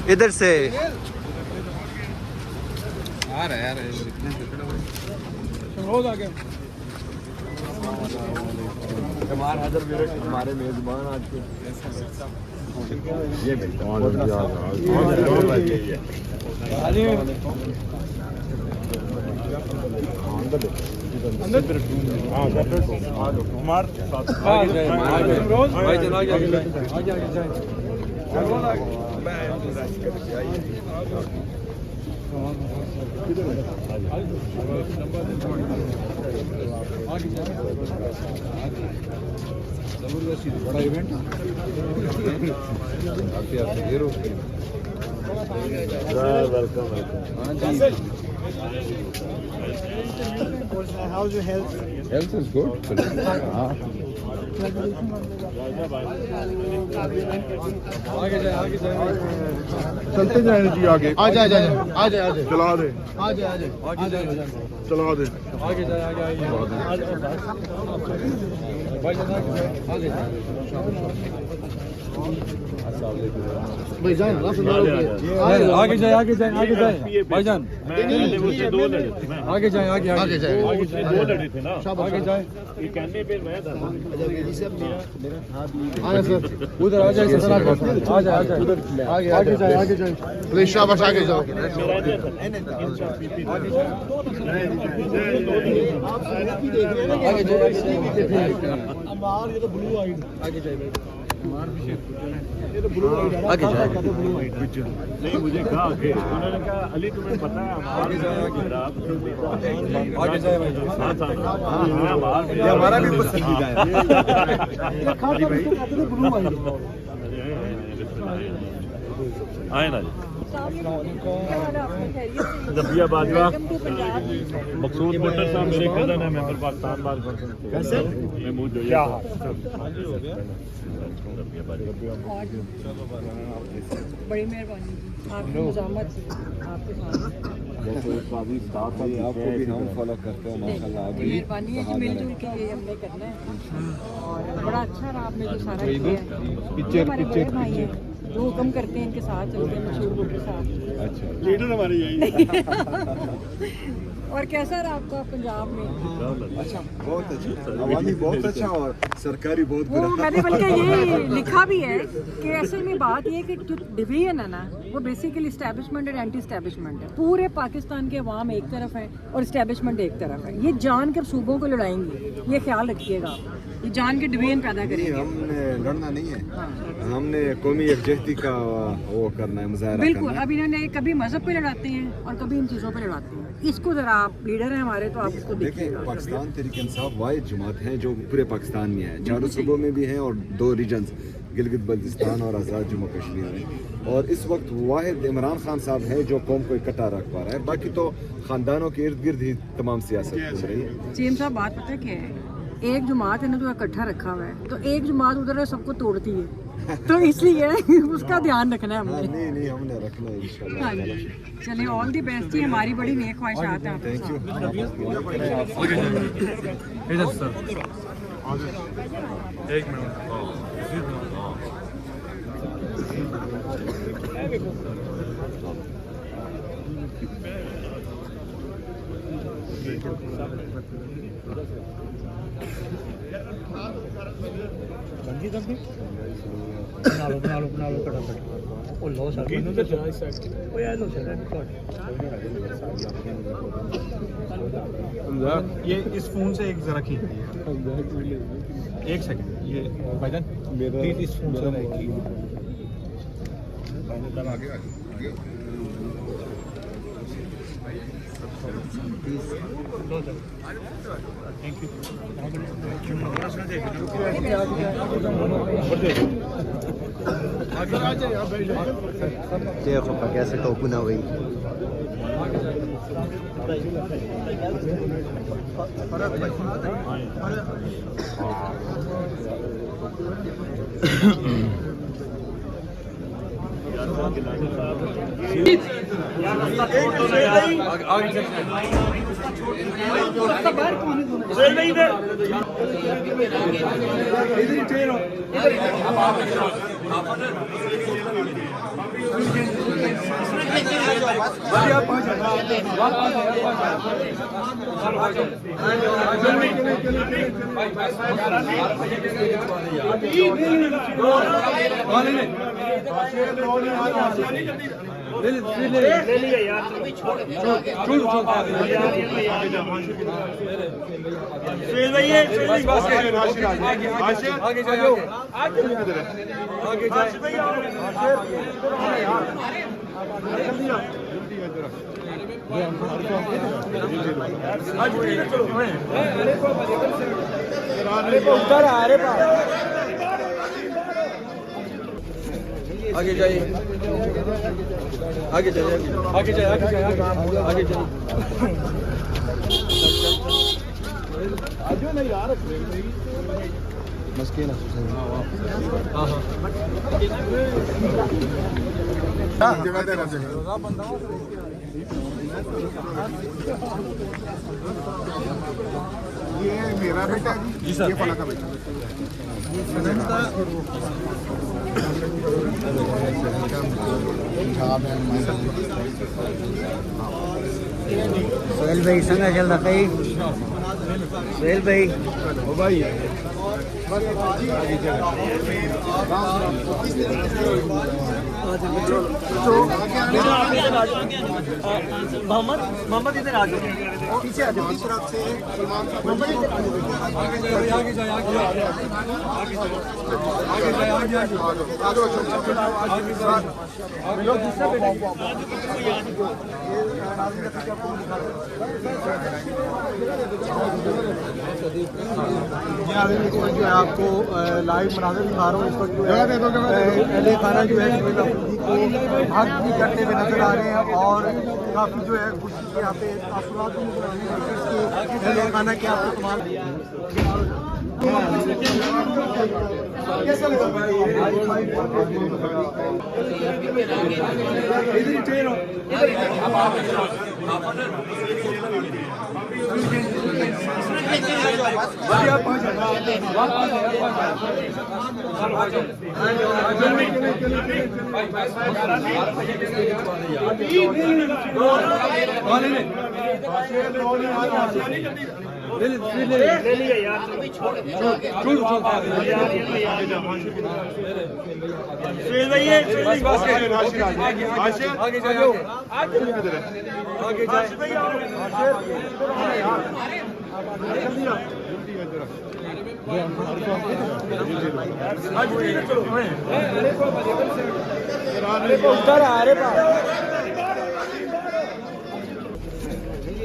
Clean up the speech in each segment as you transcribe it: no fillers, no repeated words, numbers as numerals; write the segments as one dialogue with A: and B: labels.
A: इधर से
B: आ रहा है यार
C: रोज आ गया
B: हमारे हैदर विरक हमारे मेजबान आज के ये जबरदस्ती बड़ा event welcome
C: How's your health?
B: Health is good. चलते जाए जी आगे
C: आ जाए
B: चला दे चला दे
C: आगे जाए भाईजान आगे जाए भाईजान आगे जाए
D: दो लड़े थे ना
C: आगे जाए
D: ये कहने पे मैं था
C: उधर आ जाए आगे जाए
B: प्लीज शाबाश आगे जाओ
C: ये तो ब्लू आइड आगे जाए
A: आगे जाए
D: नहीं मुझे कहा कि उन्होंने कहा अली तुम्हें पता है
C: आगे जाए
D: ये
B: हमारा भी पसंदीदा है
D: आए ना जी जबिया बाजवा मकसूद भुट्टर साहब मेरे कजन है मेंबर पाकिस्तान बार कैसे मैं मुझे क्या
E: बड़ी मेहरबानी आपकी मज़ामत आपके साथ
B: आपको भी हम फॉलो करते हैं माशाल्लाह
E: मेहरबानी है कि मिलजुल के ये हमने करना है और बड़ा अच्छा रहा आपने जो सारा किया है ये हमारे बड़े भाई हैं जो हुक्म करते हैं इनके साथ चलते हैं मशहूर भुट्टर साहब
B: अच्छा
D: लीडर हमारे यही
E: और कैसा रहा आपका पंजाब में
B: अच्छा बहुत अच्छा अवामी बहुत अच्छा और सरकारी बहुत
E: वो मैंने बल्कि ये लिखा भी है कि असल में बात ये है कि जो डिवीजन है ना वो बेसिकली इस्टेब्लिशमेंट और एंटी इस्टेब्लिशमेंट है पूरे पाकिस्तान के अवाम एक तरफ है और इस्टेब्लिशमेंट एक तरफ है ये जान कर सूबों को लड़ाएंगे ये ख्याल रखिएगा आप ये जान के डिवीजन पैदा करेंगे
B: हमने लड़ना नहीं है हमने कौमी यकजहती का वो करना है मुजाहरा
E: बिल्कुल अब इन्होंने कभी मजहब पे लड़ाते हैं और कभी इन चीज़ों पे लड़ाते हैं इसको जरा आप लीडर हैं हमारे तो आप इसको
B: देखिए
E: देखिएगा
B: पाकिस्तान तहरीक इंसाफ वाहिद जमात है जो पूरे पाकिस्तान में है चारों सूबों में भी है और 2 रीजन्स गिलगित बल्तिस्तान और आज़ाद जम्मू कश्मीर में और इस वक्त वाहिद इमरान खान साहब है जो कौम को इकट्ठा रख पा रहा है बाकी तो खानदानों के इर्द गिर्द ही तमाम सियासत चल रही है
E: सीएम साहब बात पता है क्या है एक जमात है ना जो इकट्ठा रखा हुआ है तो एक जमात उधर है सबको तोड़ती है तो इसलिए उसका ध्यान रखना है हमने
B: नहीं हमने रखना है इंशाल्लाह
E: हाँ जी चलिए ऑल दी बेस्ट जी हमारी बड़ी नेक ख्वाहिशात हैं आपके साथ
C: इधर सर एक मिनट बना लो फटाफट ओ लो सर ओ यार लो सर ये इस फोन से एक जरा खींच एक सेकंड ये भाईजान प्लीज इस फोन से आगे थैंक यू
A: देखो कैसे टोपू ना हुई आगे जाइए, आगे जाइए, आगे जाइए, आगे जाइए, आगे जाइए। मस्किन
C: ये मेरा बेटा जी सर, ये फला का बेटा।
A: सोहेल भाई संगा चल रहा है। सोहेल भाई
C: ओ भाई
A: मोहम्मद इधर आ जाओ,
C: पीछे आ जाओ, तरफ से सलमान का जो है आपको लाइव मनाज़िर दिखा रहा हूँ। इस वक्त जो है अहले खाना जो है को हक भी करते हुए नजर आ रहे हैं और काफ़ी जो है खुशी के यहाँ पे अफराद अहले खाना के आपको कमाल कैसा लगा भाई?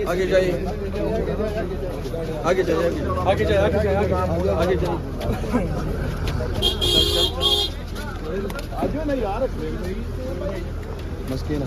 A: आगे जाइए, आगे जाइए, आगे जाइए, आगे जाइए, आगे जाइए। मस्किन